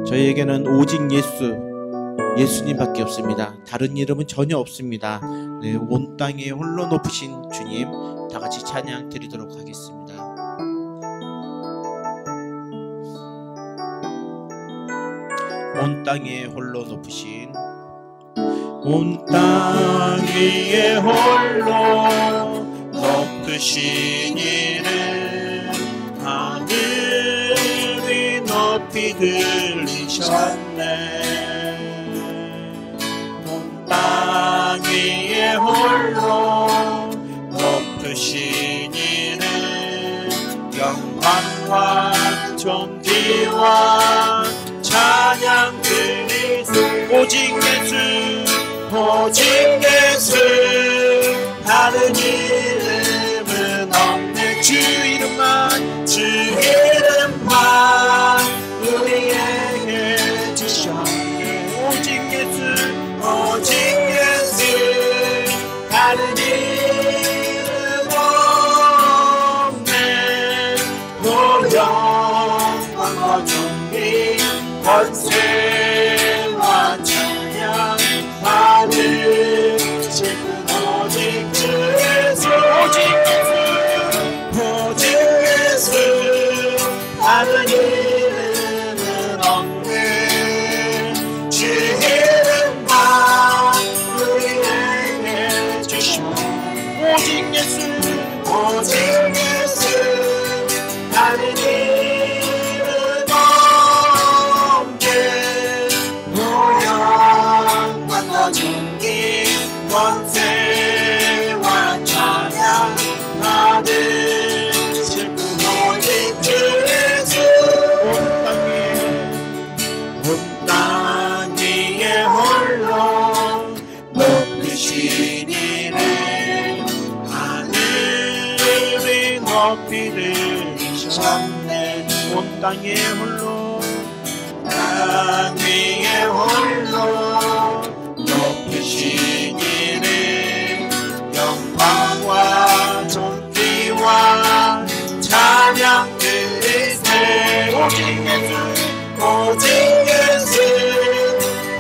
저희에게는 오직 예수님밖에 없습니다. 다른 이름은 전혀 없습니다. 네, 온 땅에 홀로 높으신 주님, 다 같이 찬양 드리도록 하겠습니다. 온 땅에 홀로 높으신, 온 땅 위에 홀로 높으신 이는 하늘이 높이 들리셨네. 온 땅 위에 홀로 높으신 이는 영광과 존귀와 찬양 드리세. 오직 예수, 오직 예수, 다른 이름은 없네. 주 이름만, 주 이름만 우리에게 주셨네. 오직 예수, 오직 예수, 다른 이름 없네. 영광과 존귀 권세와 찬양 받으실 분 오직 주 예수. 오직 예수, 오직 예수, 다른 이름은 없네. 주 이름만 우리에게 주셔. 오직 예수, 오직 예수, 다른 이름은 없네. 영광과 존귀 권세와 찬양 받으실 분 오직 주 예수. 온 땅 위에 홀로 높으신 이는 하늘이 높이 들리셨네. 온 땅에 홀로, 땅 위에 홀로 높으신 이는 영광과 존귀와 찬양 드리세. 오직 예수, 오직 예수,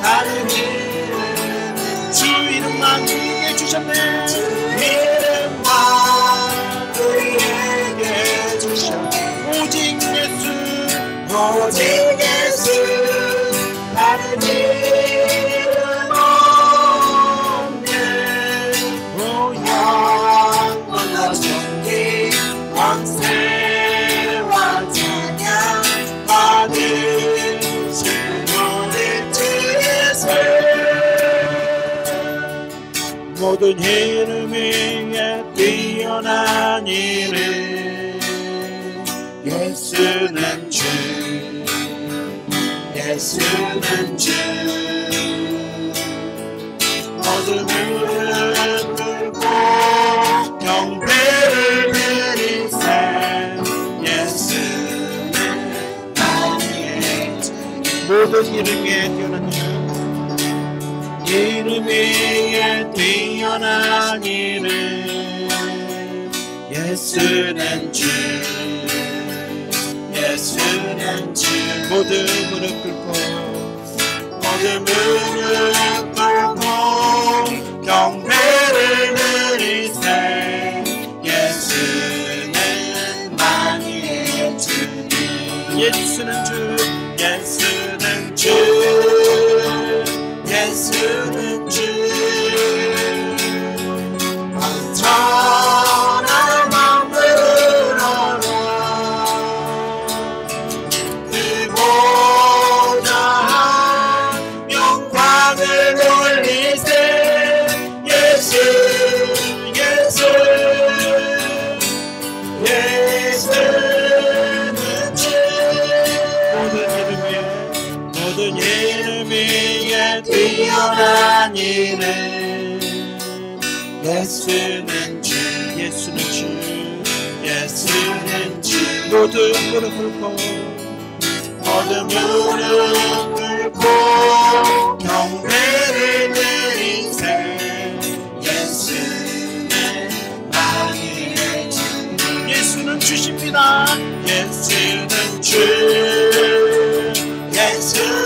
다른 이름은 주 이름만 우리에게 주셨네. 주 이름만 우리에게 주셨네. 오직 예수, 오직 예수, 다른 이름 없네. 오 영광과 존귀 권세와 찬양 받으실 오직 주 예수. 모든 이름 위에 뛰어난 이름 예수는 주, 예수는 주. 모든 무릎 꿇고 경배를 드리세. 예수는 나의 주. 모든 이름 위에 뛰어난 이름 위에 뛰어난 이름 예수는 주, 예수는 주. 모든 무릎 꿇고, 모든 무릎 꿇고 경배를 드리세. 예수는 만유의 주님. 예수는 주, 예수는 주, 예수는 주. 천하를 만들어라. 그보다 영광을 돌리세. 예수, 예수, 예수는 주. 모든 이름 위에 뛰어난 이름 예수는 주, 예수는 주, 예수는 주. 모든 무릎 꿇고, 모든 무릎 꿇고 경배를 드리세. 예수는 만유의 주. 예수는 주십니다. 예수는 주, 예수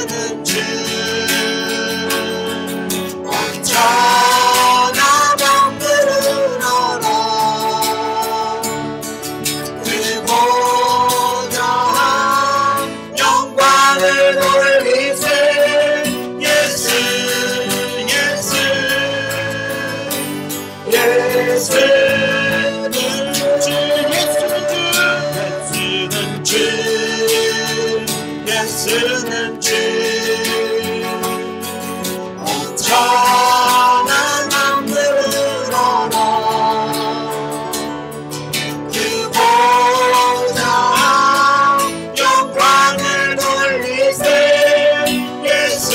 예수는 주 온전한 마음으로라 그보다 영광을 돌리세 예수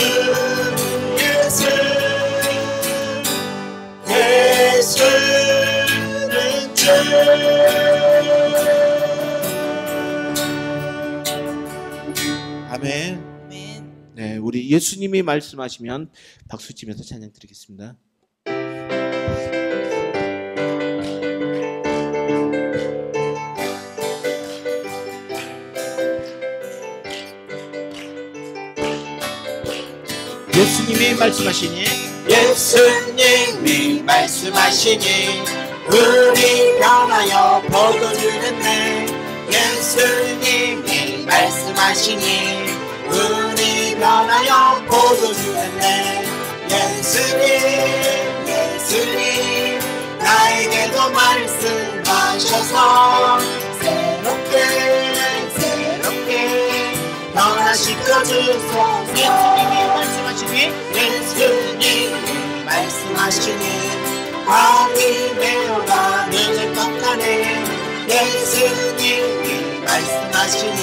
예수는 주 아멘. 네, 우리 예수님이 말씀하시면 박수 치면서 찬양 드리겠습니다. 예수님이 말씀하시니 예수님이 말씀하시니 우리 변하여 포도주는 내 예수님이 말씀하시니 우리 변하여 포도주는 내 예수님 나에게도 말씀하셔서 새롭게 변화시켜 주소서 예수님이 말씀하시니 밤이 메어가 눈을 깜깜해 예수님이 말씀하시니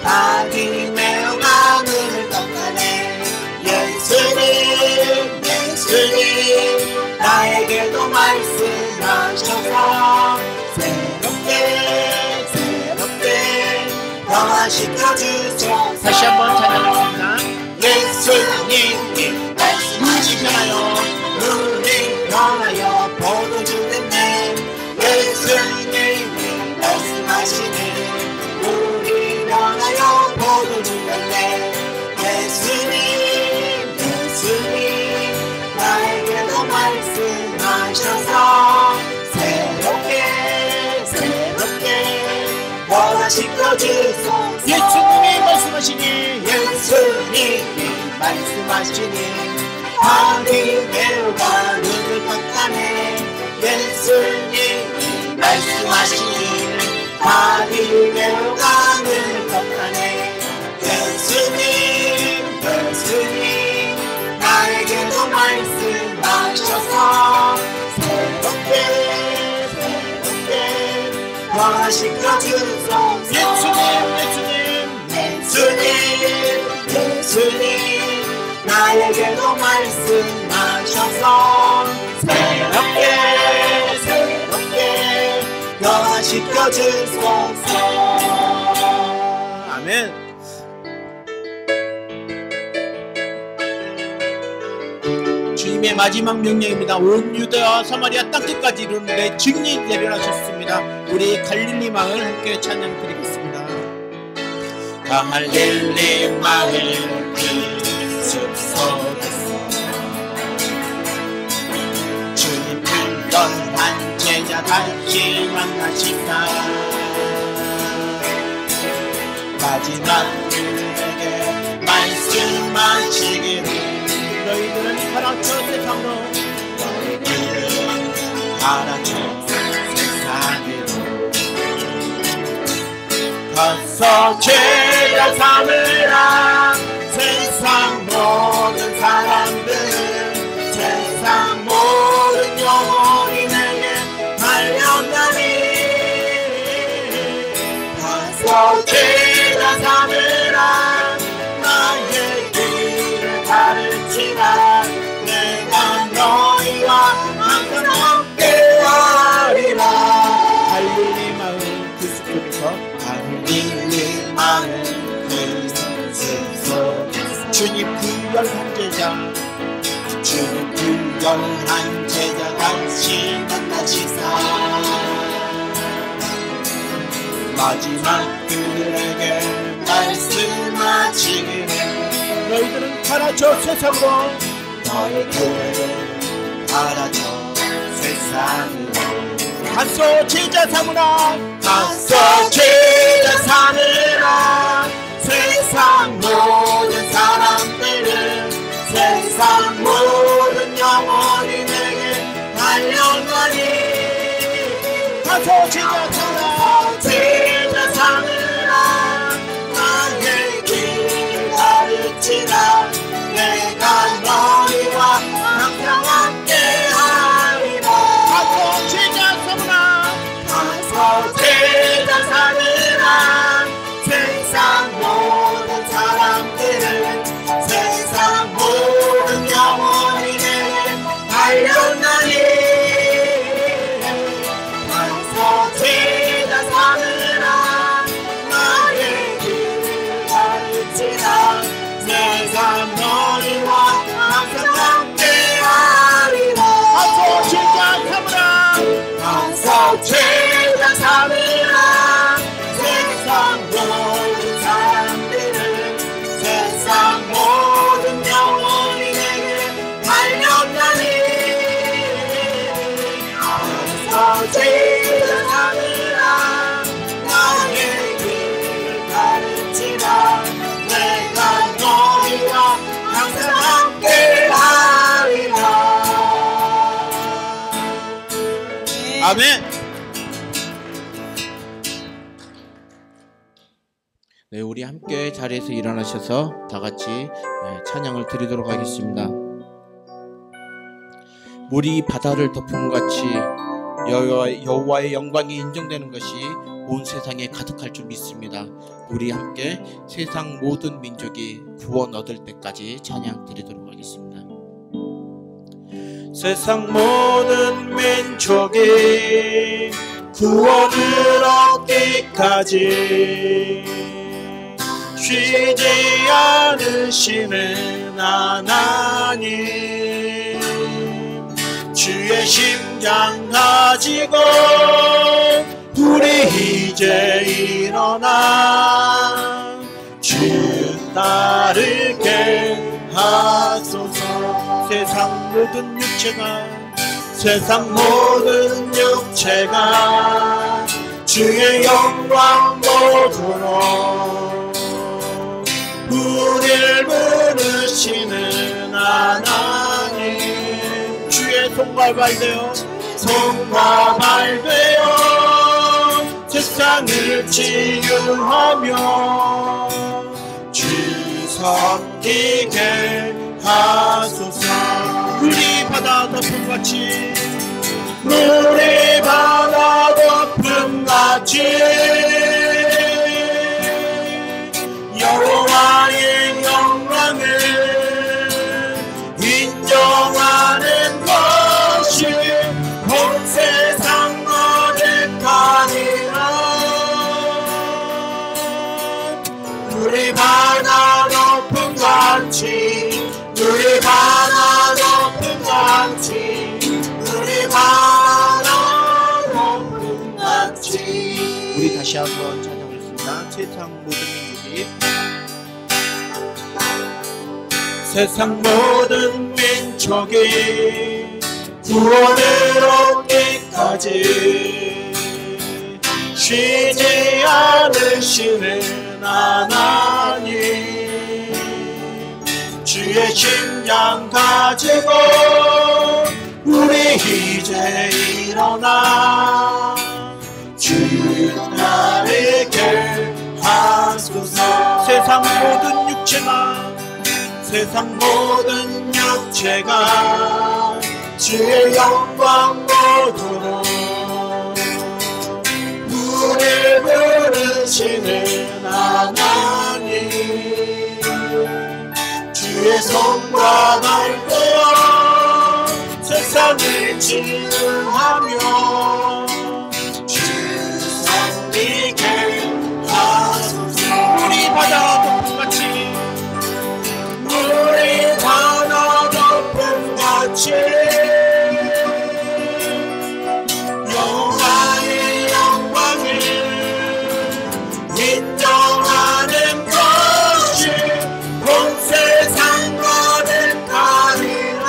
밤이 메어가 눈을 깜깜해 예수님 나에게도 말씀하셔서 새롭게 변화시켜 주소서 다시 한번 찬양하겠습니다. 예수님이 말씀하시나요 우리 변하여 포도주는 내 예수님이 말씀하시니 우리 변하여 포도주는 내 예수님 나에게도 말씀하셔서 새롭게 변화시켜 주소서 예수님이 말씀하시니 밤이 메어가 눈을 깜깜해 예수님이 말씀하시니 밤이 메어가 눈을 깜깜해 예수님 나에게도 말씀하셔서 새롭게 변화시켜 주소서 예수님 나에게도 말씀하셔서 새롭게 변화시켜 주소서 아멘. 주님의 마지막 명령입니다. 온 유대와 사마리아 땅끝까지 이르는데 증인이 되리라 하셨습니다. 우리 갈릴리 마을 함께 찬양 드리겠습니다. 갈릴리 마을 그 숲속에서 주님 불편한 제자 다시 만나시다 마지막 그에게 말씀하시기를 너희들은 가라쳐 세상으로 너희들은 가라쳐 세상으로 가서 죄를 삼으라 세상 모든 사람들 세상 모든 영혼이 내게 달려가니 가서 죄를 삼으라 나의 길을 가르치라 내가 너희와 항상 함께하리라 갈릴리 마을 그 숲속에서 갈릴리 마을 그 숲속에서 주님 구별한 제자 주님 구별한 제자 다시 만나시사 마지막 그들에게 말씀하시기를 너희들은 가라쳐 세상으로 너희들은 가라져 세상으로 가서 제자 삼으라 가서 죄를 삼으라 세상 모든 사람들은 세상 모든 영혼이 내게 달려가니 가서 제자 삼으라 제자 삼으라 나의 길 우리 함께 자리에서 일어나셔서 다 같이 찬양을 드리도록 하겠습니다. 물이 바다를 덮은 같이 여호와의 영광이 인정되는 것이 온 세상에 가득할 줄 믿습니다. 우리 함께 세상 모든 민족이 구원 얻을 때까지 찬양 드리도록 하겠습니다. 세상 모든 민족이 구원을 얻기까지 쉬지 않으시는 하나님, 주의 심장 가지고 우리 이제 일어나 주 따르게 하소서. 세상 모든 육체가 주의 영광 보도록 우리를 부르시는 하나님, 주의 손과 발되어 세상을 치유하며 주 섬기게 하소서. 물이 바다 덮음 같이 여호와의 영광을 인정하는 것이 온 세상 거듭하리라. 우리 바다 높은 같이, 우리 바다 높은 같이, 우리 바다 높은 같이. 우리 다시 한번 찬양하겠습니다. 세상 모든 민족이 구원을 얻기까지 쉬지 않으시는 하나님, 주의 심장 가지고 우리 이제 일어나 주 따르게 하소서. 세상 모든 육체가 주의 영광 보도록 우리를 부르시는 하나님, 주의 손과 발되어 세상을 치유하며 주 섬기게 하소서. 우리 바다 덮음 같이, 우리 바다 덮음 같이 여호와의 영광을 인정하는 것이 온 세상 거듭하리라.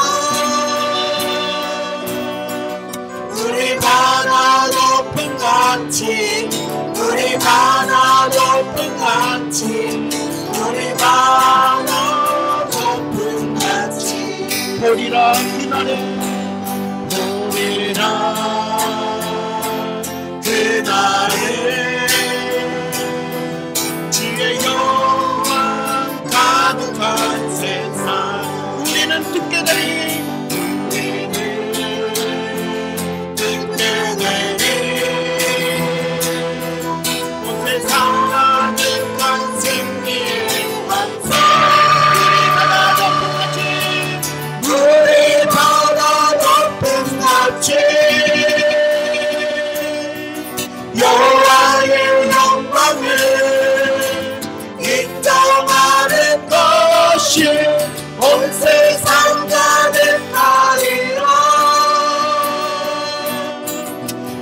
우리 바다 덮음 같이, 우리 바다 덮음 같이, 우리 바다 보리라 그날에 주의 영광 가득한 세상. 우리는 듣게 되리 온 세상 가득한 생명의 환상. 우리 바다 덮음 같이 여호와의 영광을 인정하는 것이 온 세상 가득하리라.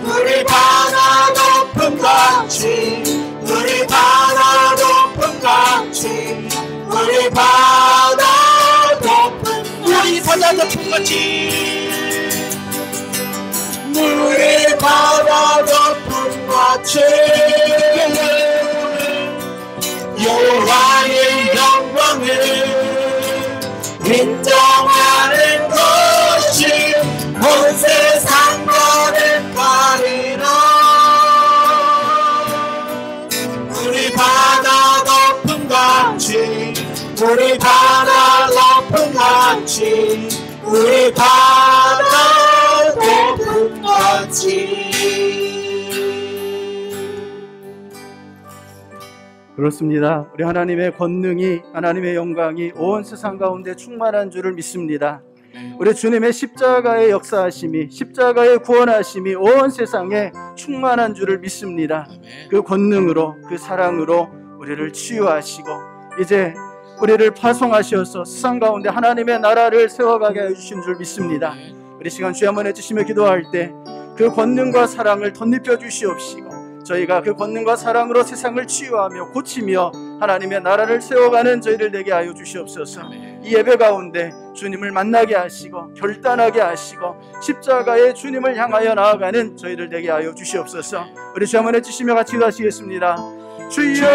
우리 바다 덮음 같이, 우리 바다 덮음 같이, 우리 바다 덮음, 우리 바다 덮음 같이, 우리 바다 덮음 같이 여호와의 영광을 인정하는 것이 온 세상 거듭하리라. 우리 바다 덮음 우리 바다 높은 같이 우리 바다 높은 같이. 그렇습니다. 우리 하나님의 권능이, 하나님의 영광이 온 세상 가운데 충만한 줄을 믿습니다. 우리 주님의 십자가의 역사하심이, 십자가의 구원하심이 온 세상에 충만한 줄을 믿습니다. 그 권능으로, 그 사랑으로 우리를 치유하시고 이제 우리를 파송하셔서 세상 가운데 하나님의 나라를 세워가게 해주신 줄 믿습니다. 우리 시간 주여 한번 해주시며 기도할 때 그 권능과 사랑을 덧입혀 주시옵시고 저희가 그 권능과 사랑으로 세상을 치유하며 고치며 하나님의 나라를 세워가는 저희를 되게 하여 주시옵소서. 이 예배 가운데 주님을 만나게 하시고 결단하게 하시고 십자가의 주님을 향하여 나아가는 저희들 되게 하여 주시옵소서. 우리 주 한번 해주시며 같이 기도하시겠습니다. 주여,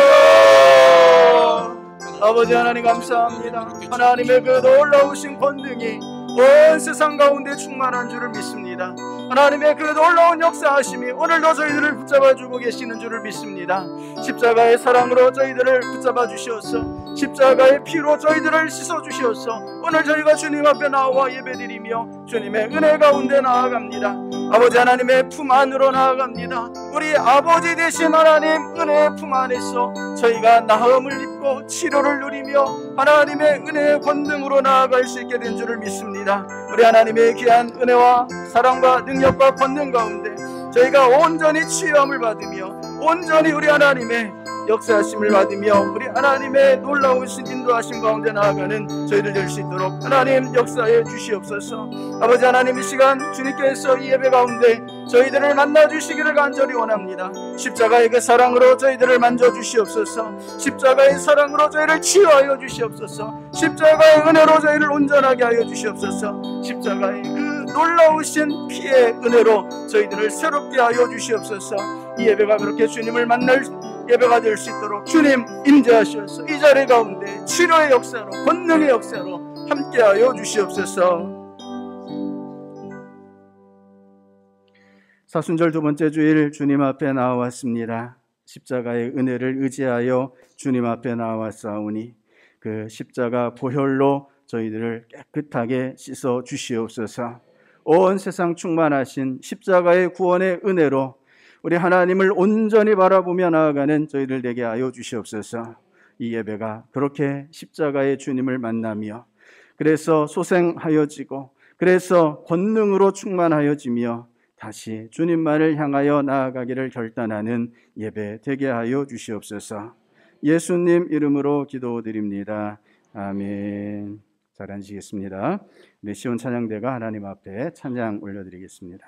아버지 하나님 감사합니다. 하나님의 그 놀라우신 권능이 온 세상 가운데 충만한 줄을 믿습니다. 하나님의 그 놀라운 역사하심이 오늘도 저희들을 붙잡아주고 계시는 줄을 믿습니다. 십자가의 사랑으로 저희들을 붙잡아 주시옵소. 십자가의 피로 저희들을 씻어주시옵소. 오늘 저희가 주님 앞에 나와 예배드리며 주님의 은혜 가운데 나아갑니다. 아버지 하나님의 품 안으로 나아갑니다. 우리 아버지 되신 하나님 은혜의 품 안에서 저희가 나음을 입고 치료를 누리며 하나님의 은혜의 권능으로 나아갈 수 있게 된 줄을 믿습니다. 우리 하나님의 귀한 은혜와 사랑과 능력과 권능 가운데 저희가 온전히 치유함을 받으며 온전히 우리 하나님의 역사하심을 받으며 우리 하나님의 놀라우신 인도하심 가운데 나아가는 저희들 될 수 있도록 하나님 역사해 주시옵소서. 아버지 하나님 이 시간 주님께서 이 예배 가운데 저희들을 만나 주시기를 간절히 원합니다. 십자가의 그 사랑으로 저희들을 만져 주시옵소서. 십자가의 사랑으로 저희를 치유하여 주시옵소서. 십자가의 은혜로 저희를 온전하게 하여 주시옵소서. 십자가의 그 놀라우신 피의 은혜로 저희들을 새롭게 하여 주시옵소서. 이 예배가 그렇게 주님을 만날 예배가 될 수 있도록 주님 임재하셔서 이 자리 가운데 치료의 역사로 권능의 역사로 함께하여 주시옵소서. 사순절 두 번째 주일 주님 앞에 나와왔습니다. 십자가의 은혜를 의지하여 주님 앞에 나와싸우니 그 십자가 보혈로 저희들을 깨끗하게 씻어 주시옵소서. 온 세상 충만하신 십자가의 구원의 은혜로 우리 하나님을 온전히 바라보며 나아가는 저희들 되게 하여 주시옵소서. 이 예배가 그렇게 십자가의 주님을 만나며 그래서 소생하여지고 그래서 권능으로 충만하여지며 다시 주님만을 향하여 나아가기를 결단하는 예배 되게 하여 주시옵소서. 예수님 이름으로 기도드립니다. 아멘. 잘 앉으시겠습니다. 네, 시온 찬양대가 하나님 앞에 찬양 올려드리겠습니다.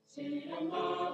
시련과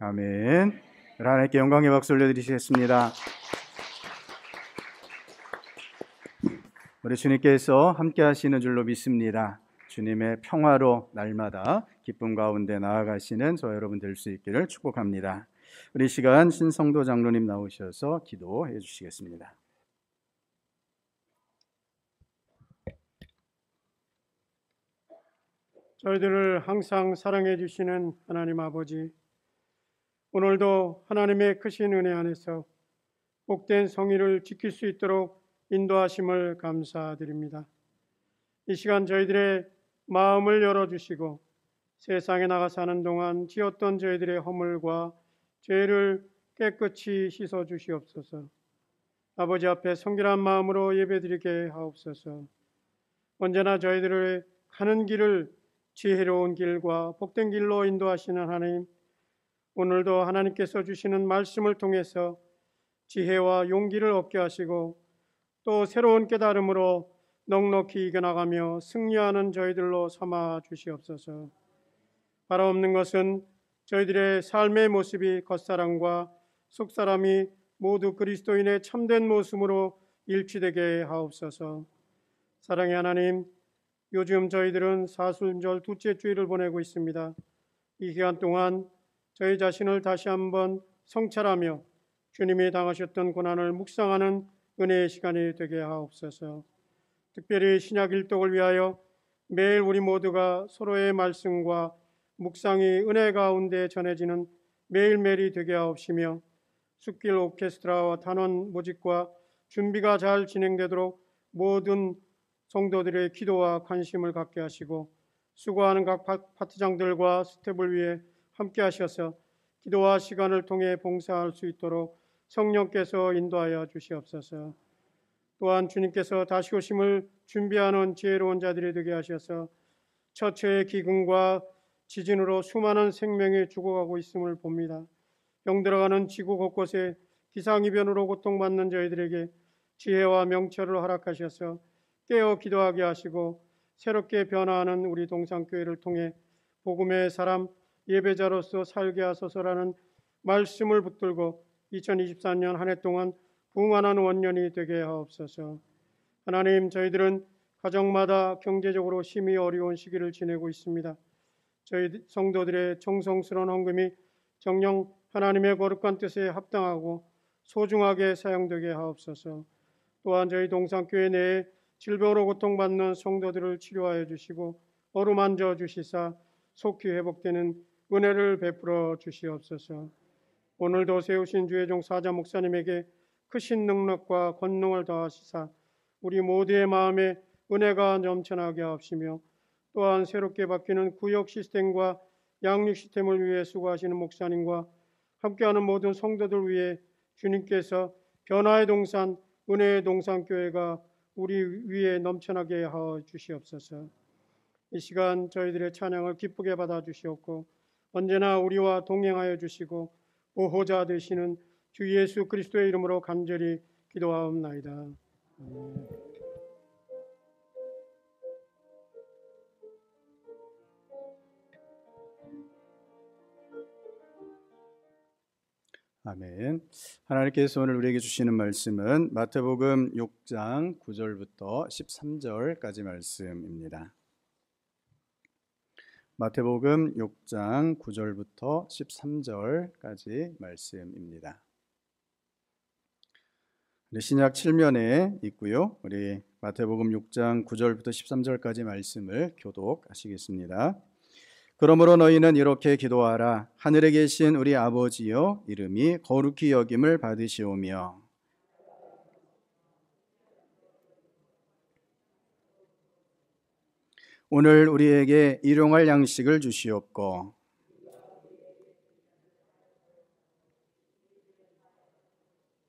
아멘. 하나님께 영광의 박수 올려드리시겠습니다. 우리 주님께서 함께 하시는 줄로 믿습니다. 주님의 평화로 날마다 기쁨 가운데 나아가시는 저 여러분 될 수 있기를 축복합니다. 우리 시간 신성도 장로님 나오셔서 기도해 주시겠습니다. 저희들을 항상 사랑해 주시는 하나님 아버지, 오늘도 하나님의 크신 은혜 안에서 복된 성의를 지킬 수 있도록 인도하심을 감사드립니다. 이 시간 저희들의 마음을 열어주시고 세상에 나가 사는 동안 지었던 저희들의 허물과 죄를 깨끗이 씻어 주시옵소서. 아버지 앞에 성결한 마음으로 예배드리게 하옵소서. 언제나 저희들의 가는 길을 지혜로운 길과 복된 길로 인도하시는 하나님, 오늘도 하나님께서 주시는 말씀을 통해서 지혜와 용기를 얻게 하시고 또 새로운 깨달음으로 넉넉히 이겨나가며 승리하는 저희들로 삼아 주시옵소서. 바라옵는 것은 저희들의 삶의 모습이 겉사람과 속사람이 모두 그리스도인의 참된 모습으로 일치되게 하옵소서. 사랑의 하나님, 요즘 저희들은 사순절 둘째 주일을 보내고 있습니다. 이 기간 동안 저희 자신을 다시 한번 성찰하며 주님이 당하셨던 고난을 묵상하는 은혜의 시간이 되게 하옵소서. 특별히 신약 일독을 위하여 매일 우리 모두가 서로의 말씀과 묵상이 은혜 가운데 전해지는 매일매일이 되게 하옵시며 숲길 오케스트라와 단원 모집과 준비가 잘 진행되도록 모든 성도들의 기도와 관심을 갖게 하시고 수고하는 각 파트장들과 스텝을 위해 함께 하셔서 기도와 시간을 통해 봉사할 수 있도록 성령께서 인도하여 주시옵소서. 또한 주님께서 다시 오심을 준비하는 지혜로운 자들이 되게 하셔서 처처의 기근과 지진으로 수많은 생명이 죽어가고 있음을 봅니다. 병들어가는 지구 곳곳에 기상이변으로 고통받는 저희들에게 지혜와 명철을 허락하셔서 깨어 기도하게 하시고 새롭게 변화하는 우리 동산교회를 통해 복음의 사람 예배자로서 살게 하소서라는 말씀을 붙들고 2024년 한 해 동안 부흥하는 원년이 되게 하옵소서. 하나님, 저희들은 가정마다 경제적으로 심히 어려운 시기를 지내고 있습니다. 저희 성도들의 정성스러운 헌금이 정녕 하나님의 거룩한 뜻에 합당하고 소중하게 사용되게 하옵소서. 또한 저희 동산교회 내에 질병으로 고통받는 성도들을 치료하여 주시고 어루만져 주시사 속히 회복되는 은혜를 베풀어 주시옵소서. 오늘도 세우신 주의 종 사자 목사님에게 크신 능력과 권능을 더하시사 우리 모두의 마음에 은혜가 넘쳐나게 하옵시며 또한 새롭게 바뀌는 구역 시스템과 양육 시스템을 위해 수고하시는 목사님과 함께하는 모든 성도들 위해 주님께서 변화의 동산, 은혜의 동산교회가 우리 위에 넘쳐나게 하여 주시옵소서. 이 시간 저희들의 찬양을 기쁘게 받아 주시옵고 언제나 우리와 동행하여 주시고 보호자 되시는 주 예수 그리스도의 이름으로 간절히 기도하옵나이다. 아멘. 하나님께서 오늘 우리에게 주시는 말씀은 마태복음 6장 9절부터 13절까지 말씀입니다. 마태복음 6장 9절부터 13절까지 말씀입니다. 우리 신약 7면에 있고요. 우리 마태복음 6장 9절부터 13절까지 말씀을 교독하시겠습니다. 그러므로 너희는 이렇게 기도하라. 하늘에 계신 우리 아버지여, 이름이 거룩히 여김을 받으시오며 오늘 우리에게 일용할 양식을 주시옵고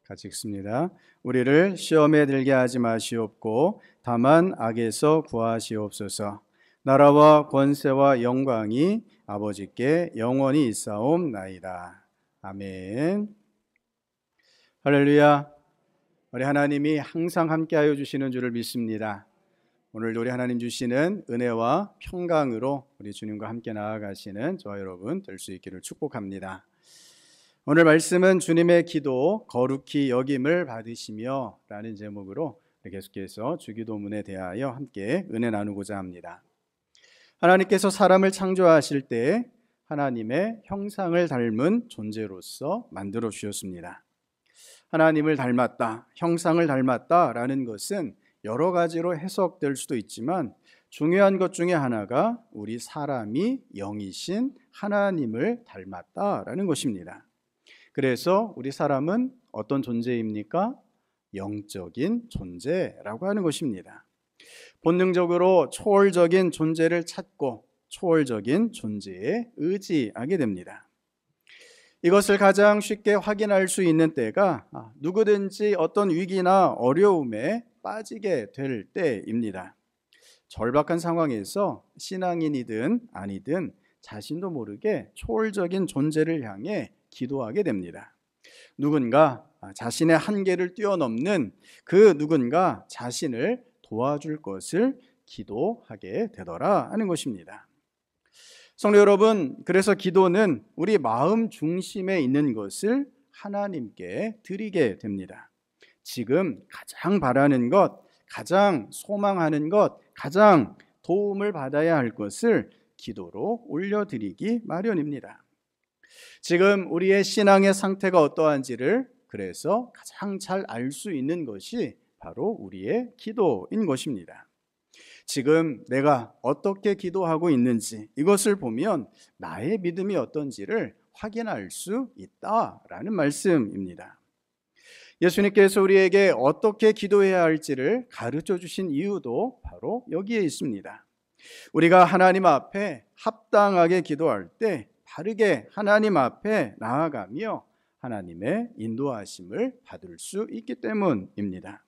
같이 읽습니다. 우리를 시험에 들게 하지 마시옵고 다만 악에서 구하시옵소서. 나라와 권세와 영광이 아버지께 영원히 있사옵나이다. 아멘. 할렐루야. 우리 하나님이 항상 함께하여 주시는 줄을 믿습니다. 오늘도 우리 하나님 주시는 은혜와 평강으로 우리 주님과 함께 나아가시는 저와 여러분 될 수 있기를 축복합니다. 오늘 말씀은 주님의 기도 거룩히 여김을 받으시며 라는 제목으로 계속해서 주기도문에 대하여 함께 은혜 나누고자 합니다. 하나님께서 사람을 창조하실 때 하나님의 형상을 닮은 존재로서 만들어 주셨습니다. 하나님을 닮았다, 형상을 닮았다라는 것은 여러 가지로 해석될 수도 있지만 중요한 것 중에 하나가 우리 사람이 영이신 하나님을 닮았다라는 것입니다. 그래서 우리 사람은 어떤 존재입니까? 영적인 존재라고 하는 것입니다. 본능적으로 초월적인 존재를 찾고 초월적인 존재에 의지하게 됩니다. 이것을 가장 쉽게 확인할 수 있는 때가 누구든지 어떤 위기나 어려움에 빠지게 될 때입니다. 절박한 상황에서 신앙인이든 아니든 자신도 모르게 초월적인 존재를 향해 기도하게 됩니다. 누군가 자신의 한계를 뛰어넘는 그 누군가 자신을 도와줄 것을 기도하게 되더라 하는 것입니다. 성도 여러분, 그래서 기도는 우리 마음 중심에 있는 것을 하나님께 드리게 됩니다. 지금 가장 바라는 것, 가장 소망하는 것, 가장 도움을 받아야 할 것을 기도로 올려드리기 마련입니다. 지금 우리의 신앙의 상태가 어떠한지를 그래서 가장 잘 알 수 있는 것이 바로 우리의 기도인 것입니다. 지금 내가 어떻게 기도하고 있는지 이것을 보면 나의 믿음이 어떤지를 확인할 수 있다라는 말씀입니다. 예수님께서 우리에게 어떻게 기도해야 할지를 가르쳐 주신 이유도 바로 여기에 있습니다. 우리가 하나님 앞에 합당하게 기도할 때 바르게 하나님 앞에 나아가며 하나님의 인도하심을 받을 수 있기 때문입니다.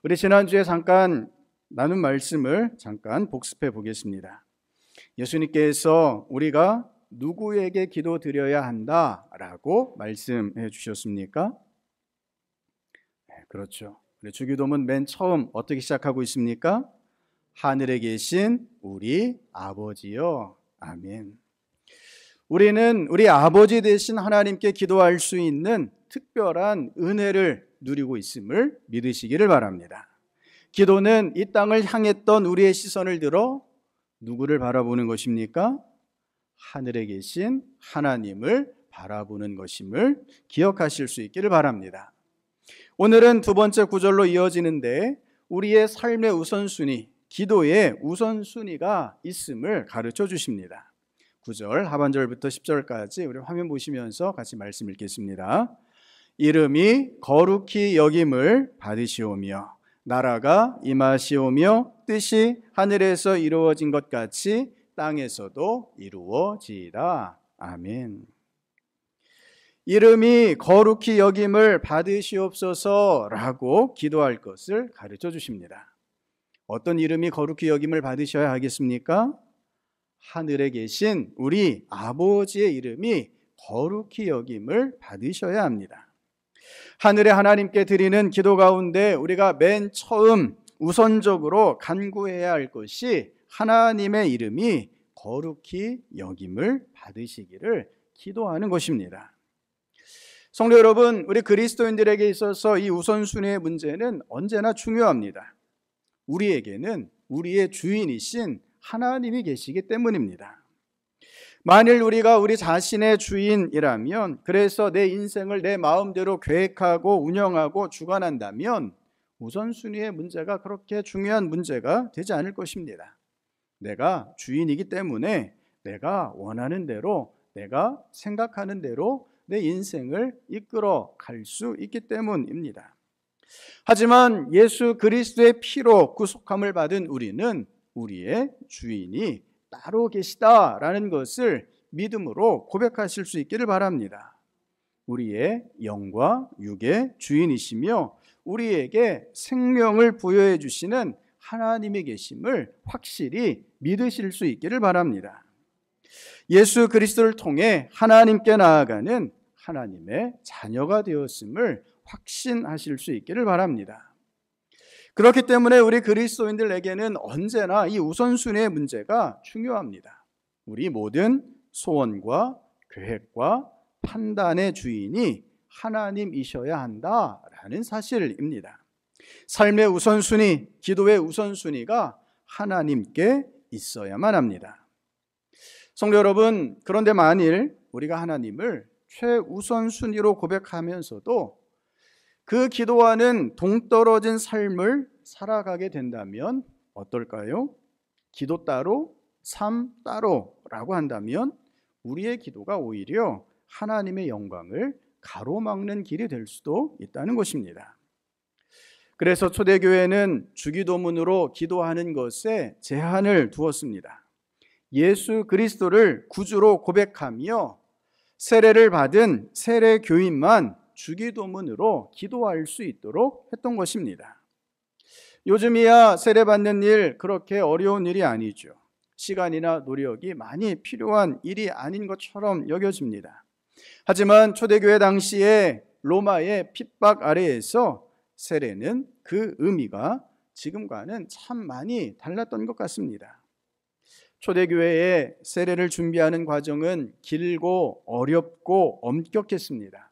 우리 지난주에 잠깐 나눈 말씀을 잠깐 복습해 보겠습니다. 예수님께서 우리가 누구에게 기도드려야 한다라고 말씀해 주셨습니까? 네, 그렇죠. 우리 주기도문 맨 처음 어떻게 시작하고 있습니까? 하늘에 계신 우리 아버지요. 아멘. 우리는 우리 아버지 되신 하나님께 기도할 수 있는 특별한 은혜를 누리고 있음을 믿으시기를 바랍니다. 기도는 이 땅을 향했던 우리의 시선을 들어 누구를 바라보는 것입니까? 하늘에 계신 하나님을 바라보는 것임을 기억하실 수 있기를 바랍니다. 오늘은 두 번째 구절로 이어지는데 우리의 삶의 우선순위, 기도의 우선순위가 있음을 가르쳐 주십니다. 9절 하반절부터 10절까지 우리 화면 보시면서 같이 말씀 읽겠습니다. 이름이 거룩히 여김을 받으시오며 나라가 임하시오며 뜻이 하늘에서 이루어진 것 같이 땅에서도 이루어지이다. 아멘. 이름이 거룩히 여김을 받으시옵소서라고 기도할 것을 가르쳐 주십니다. 어떤 이름이 거룩히 여김을 받으셔야 하겠습니까? 하늘에 계신 우리 아버지의 이름이 거룩히 여김을 받으셔야 합니다. 하늘의 하나님께 드리는 기도 가운데 우리가 맨 처음 우선적으로 간구해야 할 것이 하나님의 이름이 거룩히 여김을 받으시기를 기도하는 것입니다. 성도 여러분, 우리 그리스도인들에게 있어서 이 우선순위의 문제는 언제나 중요합니다. 우리에게는 우리의 주인이신 하나님이 계시기 때문입니다. 만일 우리가 우리 자신의 주인이라면, 그래서 내 인생을 내 마음대로 계획하고 운영하고 주관한다면 우선순위의 문제가 그렇게 중요한 문제가 되지 않을 것입니다. 내가 주인이기 때문에 내가 원하는 대로, 내가 생각하는 대로 내 인생을 이끌어 갈 수 있기 때문입니다. 하지만 예수 그리스도의 피로 구속함을 받은 우리는 우리의 주인이 따로 계시다라는 것을 믿음으로 고백하실 수 있기를 바랍니다. 우리의 영과 육의 주인이시며 우리에게 생명을 부여해 주시는 하나님이 계심을 확실히 믿으실 수 있기를 바랍니다. 예수 그리스도를 통해 하나님께 나아가는 하나님의 자녀가 되었음을 확신하실 수 있기를 바랍니다. 그렇기 때문에 우리 그리스도인들에게는 언제나 이 우선순위의 문제가 중요합니다. 우리 모든 소원과 계획과 판단의 주인이 하나님이셔야 한다라는 사실입니다. 삶의 우선순위, 기도의 우선순위가 하나님께 있어야만 합니다. 성도 여러분, 그런데 만일 우리가 하나님을 최우선순위로 고백하면서도 그 기도와는 동떨어진 삶을 살아가게 된다면 어떨까요? 기도 따로, 삶 따로라고 한다면 우리의 기도가 오히려 하나님의 영광을 가로막는 길이 될 수도 있다는 것입니다. 그래서 초대교회는 주기도문으로 기도하는 것에 제한을 두었습니다. 예수 그리스도를 구주로 고백하며 세례를 받은 세례 교인만 주기도문으로 기도할 수 있도록 했던 것입니다. 요즘이야 세례 받는 일 그렇게 어려운 일이 아니죠. 시간이나 노력이 많이 필요한 일이 아닌 것처럼 여겨집니다. 하지만 초대교회 당시에 로마의 핍박 아래에서 세례는 그 의미가 지금과는 참 많이 달랐던 것 같습니다. 초대교회의 세례를 준비하는 과정은 길고 어렵고 엄격했습니다.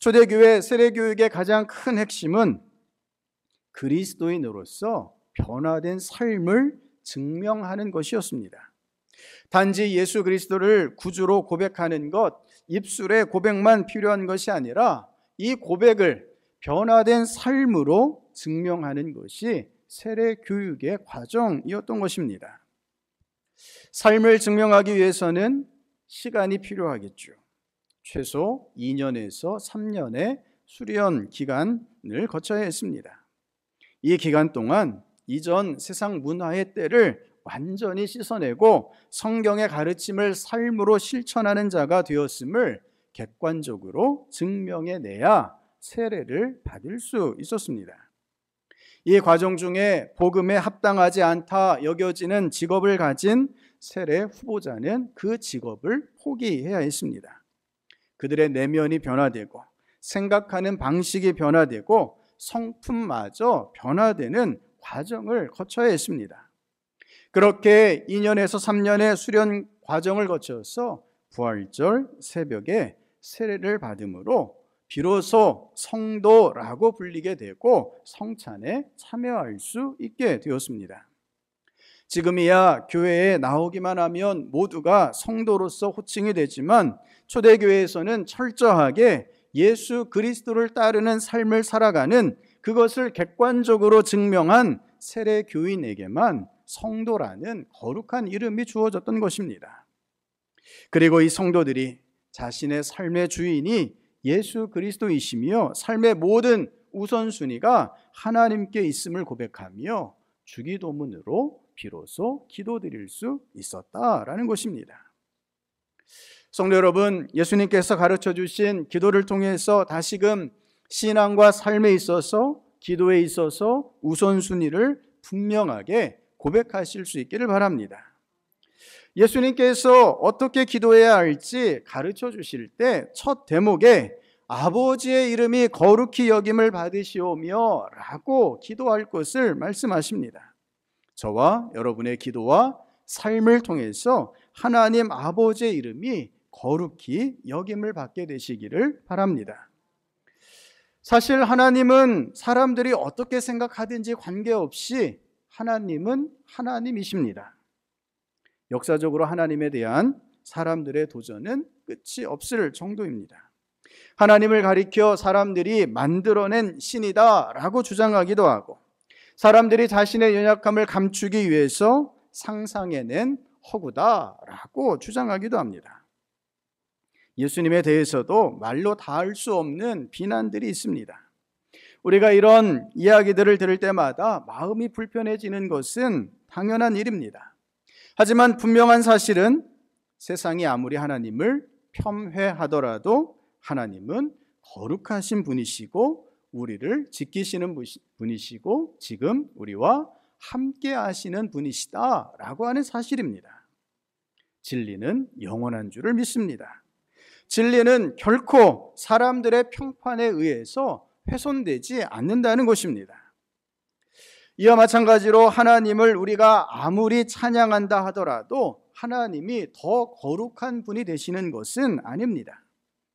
초대교회 세례교육의 가장 큰 핵심은 그리스도인으로서 변화된 삶을 증명하는 것이었습니다. 단지 예수 그리스도를 구주로 고백하는 것, 입술의 고백만 필요한 것이 아니라 이 고백을 변화된 삶으로 증명하는 것이 세례 교육의 과정이었던 것입니다. 삶을 증명하기 위해서는 시간이 필요하겠죠. 최소 2년에서 3년의 수련 기간을 거쳐야 했습니다. 이 기간 동안 이전 세상 문화의 때를 완전히 씻어내고 성경의 가르침을 삶으로 실천하는 자가 되었음을 객관적으로 증명해내야 세례를 받을 수 있었습니다. 이 과정 중에 복음에 합당하지 않다 여겨지는 직업을 가진 세례 후보자는 그 직업을 포기해야 했습니다. 그들의 내면이 변화되고 생각하는 방식이 변화되고 성품마저 변화되는 과정을 거쳐야 했습니다. 그렇게 2년에서 3년의 수련 과정을 거쳐서 부활절 새벽에 세례를 받음으로 비로소 성도라고 불리게 되고 성찬에 참여할 수 있게 되었습니다. 지금이야 교회에 나오기만 하면 모두가 성도로서 호칭이 되지만 초대교회에서는 철저하게 예수 그리스도를 따르는 삶을 살아가는 그것을 객관적으로 증명한 세례 교인에게만 성도라는 거룩한 이름이 주어졌던 것입니다. 그리고 이 성도들이 자신의 삶의 주인이 예수 그리스도이시며 삶의 모든 우선순위가 하나님께 있음을 고백하며 주기도문으로 비로소 기도드릴 수 있었다라는 것입니다. 성도 여러분, 예수님께서 가르쳐 주신 기도를 통해서 다시금 신앙과 삶에 있어서 기도에 있어서 우선순위를 분명하게 고백하실 수 있기를 바랍니다. 예수님께서 어떻게 기도해야 할지 가르쳐 주실 때 첫 대목에 아버지의 이름이 거룩히 여김을 받으시오며 라고 기도할 것을 말씀하십니다. 저와 여러분의 기도와 삶을 통해서 하나님 아버지의 이름이 거룩히 여김을 받게 되시기를 바랍니다. 사실 하나님은 사람들이 어떻게 생각하든지 관계없이 하나님은 하나님이십니다. 역사적으로 하나님에 대한 사람들의 도전은 끝이 없을 정도입니다. 하나님을 가리켜 사람들이 만들어낸 신이다라고 주장하기도 하고 사람들이 자신의 연약함을 감추기 위해서 상상해낸 허구다라고 주장하기도 합니다. 예수님에 대해서도 말로 닿을 수 없는 비난들이 있습니다. 우리가 이런 이야기들을 들을 때마다 마음이 불편해지는 것은 당연한 일입니다. 하지만 분명한 사실은 세상이 아무리 하나님을 폄훼하더라도 하나님은 거룩하신 분이시고 우리를 지키시는 분이시고 지금 우리와 함께 하시는 분이시다라고 하는 사실입니다. 진리는 영원한 줄을 믿습니다. 진리는 결코 사람들의 평판에 의해서 훼손되지 않는다는 것입니다. 이와 마찬가지로 하나님을 우리가 아무리 찬양한다 하더라도 하나님이 더 거룩한 분이 되시는 것은 아닙니다.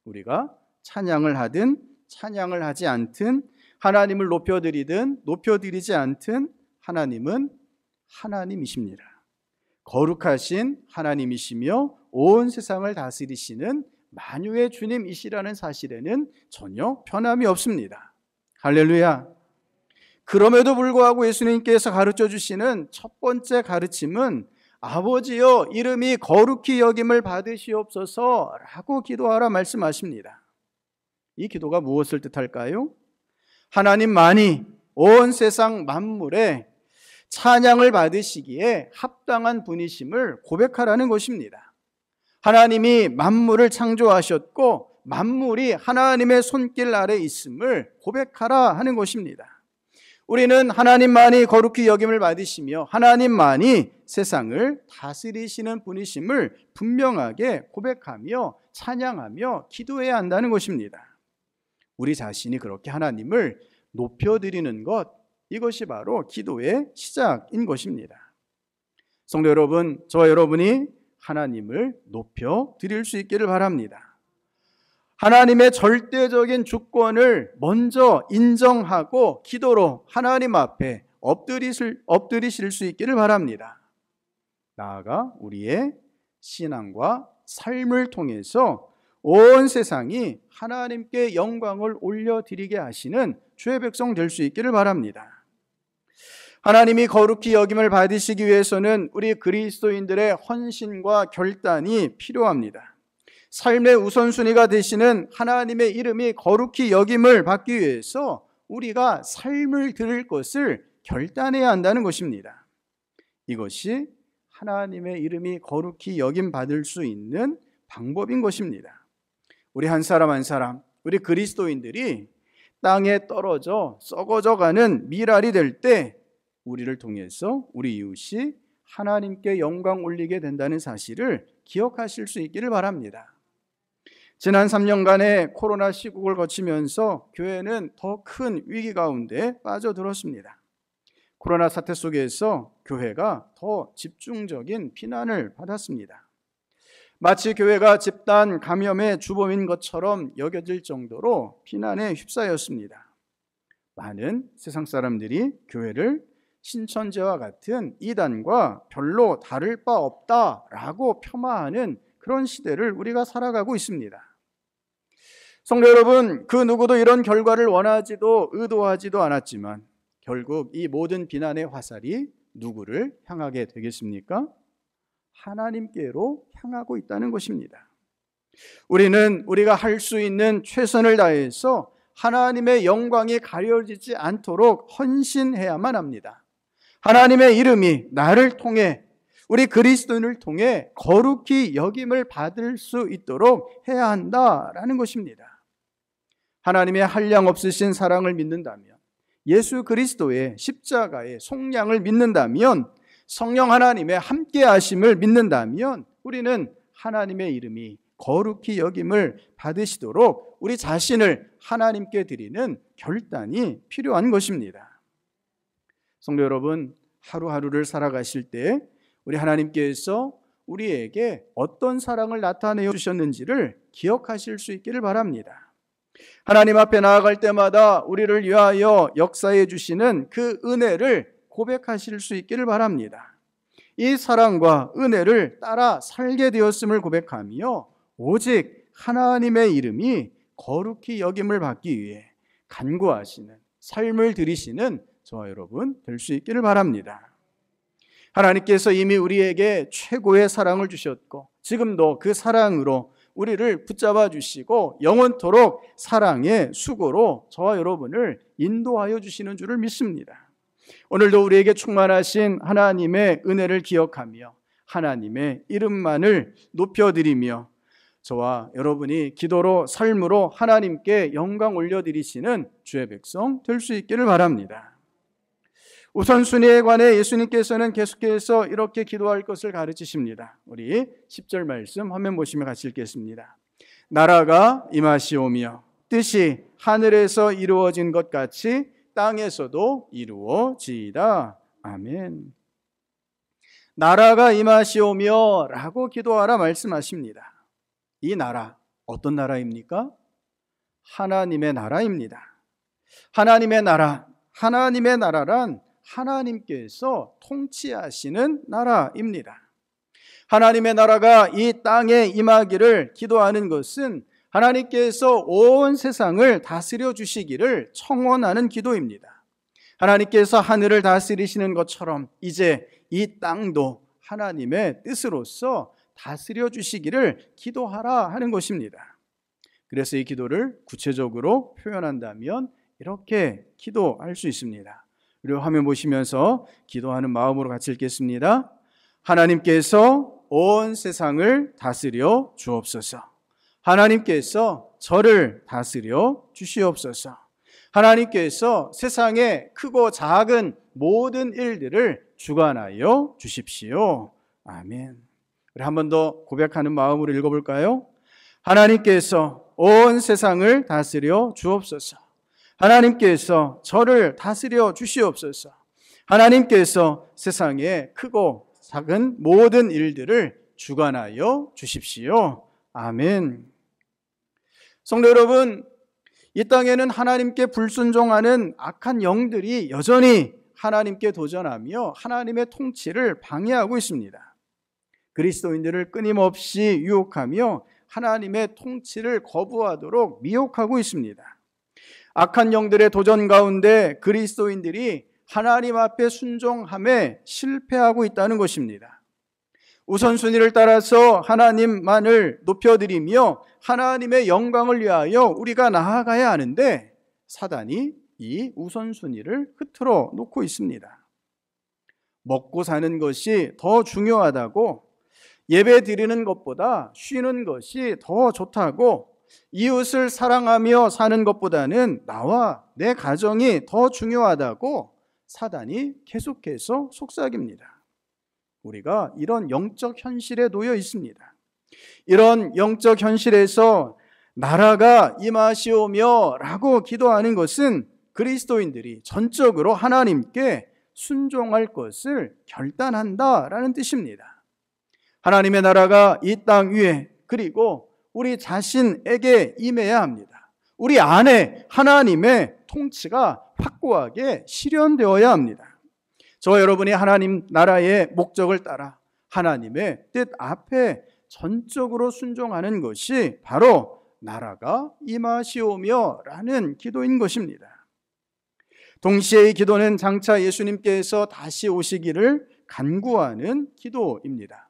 우리가 찬양을 하든 찬양을 하지 않든, 하나님을 높여드리든 높여드리지 않든 하나님은 하나님이십니다. 거룩하신 하나님이시며 온 세상을 다스리시는 만유의 주님이시라는 사실에는 전혀 변함이 없습니다. 할렐루야. 그럼에도 불구하고 예수님께서 가르쳐 주시는 첫 번째 가르침은 아버지여 이름이 거룩히 여김을 받으시옵소서 라고 기도하라 말씀하십니다. 이 기도가 무엇을 뜻할까요? 하나님만이 온 세상 만물에 찬양을 받으시기에 합당한 분이심을 고백하라는 것입니다. 하나님이 만물을 창조하셨고 만물이 하나님의 손길 아래 있음을 고백하라 하는 것입니다. 우리는 하나님만이 거룩히 여김을 받으시며 하나님만이 세상을 다스리시는 분이심을 분명하게 고백하며 찬양하며 기도해야 한다는 것입니다. 우리 자신이 그렇게 하나님을 높여드리는 것, 이것이 바로 기도의 시작인 것입니다. 성도 여러분, 저와 여러분이 하나님을 높여드릴 수 있기를 바랍니다. 하나님의 절대적인 주권을 먼저 인정하고 기도로 하나님 앞에 엎드리실 수 있기를 바랍니다. 나아가 우리의 신앙과 삶을 통해서 온 세상이 하나님께 영광을 올려드리게 하시는 주의 백성 될 수 있기를 바랍니다. 하나님이 거룩히 여김을 받으시기 위해서는 우리 그리스도인들의 헌신과 결단이 필요합니다. 삶의 우선순위가 되시는 하나님의 이름이 거룩히 여김을 받기 위해서 우리가 삶을 드릴 것을 결단해야 한다는 것입니다. 이것이 하나님의 이름이 거룩히 여김 받을 수 있는 방법인 것입니다. 우리 한 사람 한 사람, 우리 그리스도인들이 땅에 떨어져 썩어져가는 미랄이 될 때 우리를 통해서 우리 이웃이 하나님께 영광 올리게 된다는 사실을 기억하실 수 있기를 바랍니다. 지난 3년간의 코로나 시국을 거치면서 교회는 더 큰 위기 가운데 빠져들었습니다. 코로나 사태 속에서 교회가 더 집중적인 비난을 받았습니다. 마치 교회가 집단 감염의 주범인 것처럼 여겨질 정도로 비난에 휩싸였습니다. 많은 세상 사람들이 교회를 신천지와 같은 이단과 별로 다를 바 없다라고 폄하하는 그런 시대를 우리가 살아가고 있습니다. 성도 여러분, 그 누구도 이런 결과를 원하지도 의도하지도 않았지만 결국 이 모든 비난의 화살이 누구를 향하게 되겠습니까? 하나님께로 향하고 있다는 것입니다. 우리는 우리가 할 수 있는 최선을 다해서 하나님의 영광이 가려지지 않도록 헌신해야만 합니다. 하나님의 이름이 나를 통해, 우리 그리스도인을 통해 거룩히 여김을 받을 수 있도록 해야 한다라는 것입니다. 하나님의 한량 없으신 사랑을 믿는다면, 예수 그리스도의 십자가의 속량을 믿는다면, 성령 하나님의 함께 하심을 믿는다면 우리는 하나님의 이름이 거룩히 여김을 받으시도록 우리 자신을 하나님께 드리는 결단이 필요한 것입니다. 성도 여러분, 하루하루를 살아가실 때 우리 하나님께서 우리에게 어떤 사랑을 나타내어 주셨는지를 기억하실 수 있기를 바랍니다. 하나님 앞에 나아갈 때마다 우리를 위하여 역사해 주시는 그 은혜를 고백하실 수 있기를 바랍니다. 이 사랑과 은혜를 따라 살게 되었음을 고백하며 오직 하나님의 이름이 거룩히 여김을 받기 위해 간구하시는 삶을 들이시는 저와 여러분 될 수 있기를 바랍니다. 하나님께서 이미 우리에게 최고의 사랑을 주셨고 지금도 그 사랑으로 우리를 붙잡아 주시고 영원토록 사랑의 수고로 저와 여러분을 인도하여 주시는 줄을 믿습니다. 오늘도 우리에게 충만하신 하나님의 은혜를 기억하며 하나님의 이름만을 높여드리며 저와 여러분이 기도로 삶으로 하나님께 영광 올려드리시는 주의 백성 될 수 있기를 바랍니다. 우선순위에 관해 예수님께서는 계속해서 이렇게 기도할 것을 가르치십니다. 우리 10절 말씀 화면 보시면 같이 읽겠습니다. 나라가 임하시오며 뜻이 하늘에서 이루어진 것 같이 땅에서도 이루어지이다. 아멘. 나라가 임하시오며 라고 기도하라 말씀하십니다. 이 나라 어떤 나라입니까? 하나님의 나라입니다. 하나님의 나라, 하나님의 나라란 하나님께서 통치하시는 나라입니다. 하나님의 나라가 이 땅에 임하기를 기도하는 것은 하나님께서 온 세상을 다스려 주시기를 청원하는 기도입니다. 하나님께서 하늘을 다스리시는 것처럼 이제 이 땅도 하나님의 뜻으로서 다스려 주시기를 기도하라 하는 것입니다. 그래서 이 기도를 구체적으로 표현한다면 이렇게 기도할 수 있습니다. 그리고 화면 보시면서 기도하는 마음으로 같이 읽겠습니다. 하나님께서 온 세상을 다스려 주옵소서. 하나님께서 저를 다스려 주시옵소서. 하나님께서 세상의 크고 작은 모든 일들을 주관하여 주십시오. 아멘. 우리 한 번 더 고백하는 마음으로 읽어볼까요? 하나님께서 온 세상을 다스려 주옵소서. 하나님께서 저를 다스려 주시옵소서. 하나님께서 세상의 크고 작은 모든 일들을 주관하여 주십시오. 아멘. 성도 여러분, 이 땅에는 하나님께 불순종하는 악한 영들이 여전히 하나님께 도전하며 하나님의 통치를 방해하고 있습니다. 그리스도인들을 끊임없이 유혹하며 하나님의 통치를 거부하도록 미혹하고 있습니다. 악한 영들의 도전 가운데 그리스도인들이 하나님 앞에 순종함에 실패하고 있다는 것입니다. 우선순위를 따라서 하나님만을 높여드리며 하나님의 영광을 위하여 우리가 나아가야 하는데 사단이 이 우선순위를 흐트러 놓고 있습니다. 먹고 사는 것이 더 중요하다고, 예배 드리는 것보다 쉬는 것이 더 좋다고, 이웃을 사랑하며 사는 것보다는 나와 내 가정이 더 중요하다고 사단이 계속해서 속삭입니다. 우리가 이런 영적 현실에 놓여 있습니다. 이런 영적 현실에서 나라가 임하시오며 라고 기도하는 것은 그리스도인들이 전적으로 하나님께 순종할 것을 결단한다라는 뜻입니다. 하나님의 나라가 이 땅 위에 그리고 우리 자신에게 임해야 합니다. 우리 안에 하나님의 통치가 확고하게 실현되어야 합니다. 저와 여러분이 하나님 나라의 목적을 따라 하나님의 뜻 앞에 전적으로 순종하는 것이 바로 나라가 임하시오며 라는 기도인 것입니다. 동시에 이 기도는 장차 예수님께서 다시 오시기를 간구하는 기도입니다.